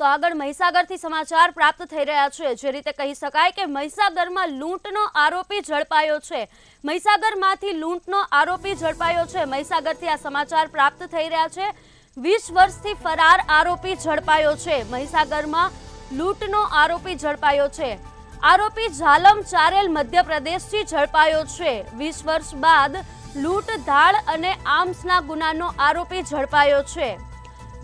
તો આગળ મહીસાગરથી સમાચાર પ્રાપ્ત થઈ રહ્યા છે। જે રીતે કહી શકાય કે મહીસાગરમાં લૂંટનો આરોપી ઝડપાયો છે। મહીસાગરમાંથી લૂંટનો આરોપી ઝડપાયો છે। મહીસાગરથી આ સમાચાર પ્રાપ્ત થઈ રહ્યા છે। 20 વર્ષથી ફરાર આરોપી ઝડપાયો છે। મહીસાગરમાં લૂંટનો આરોપી ઝડપાયો છે। આરોપી ઝાલમ ચારેલ મધ્યપ્રદેશથી ઝડપાયો છે। 20 વર્ષ બાદ લૂંટ ધાડ અને આર્મ્સના ગુનાનો આરોપી ઝડપાયો છે।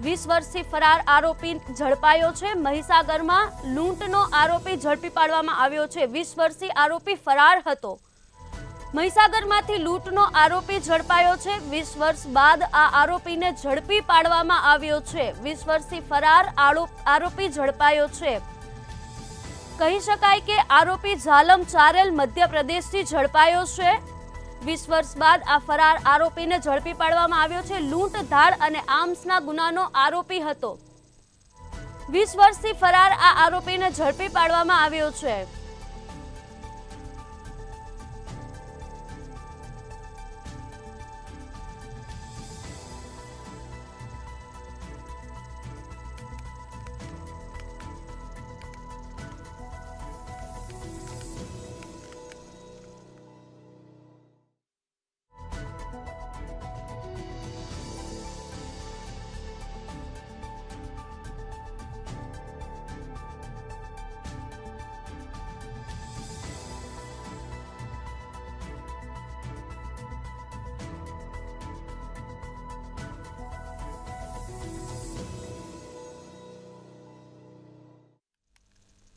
20 વર્ષથી ફરાર આરોપી ઝડપાયો છે। મહીસાગરમાં લૂંટનો આરોપી ઝડપી પાડવામાં આવ્યો છે। 20 વર્ષથી આરોપી ફરાર હતો। મહીસાગરમાંથી લૂંટનો આરોપી ઝડપાયો છે। 20 વર્ષ બાદ આ આરોપીને ઝડપી પાડવામાં આવ્યો છે। 20 વર્ષથી ફરાર આરોપી ઝડપાયો છે। કહી શકાય કે આરોપી ઝાલમ ચારેલ મધ્યપ્રદેશથી ઝડપાયો છે। 20 વર્ષ બાદ આ ફરાર આરોપીને ઝડપી પાડવામાં આવ્યો છે। લૂંટ ધાડ અને આર્મ્સના ગુનાનો આરોપી હતો। 20 વર્ષથી ફરાર આ આરોપીને ઝડપી પાડવામાં આવ્યો છે।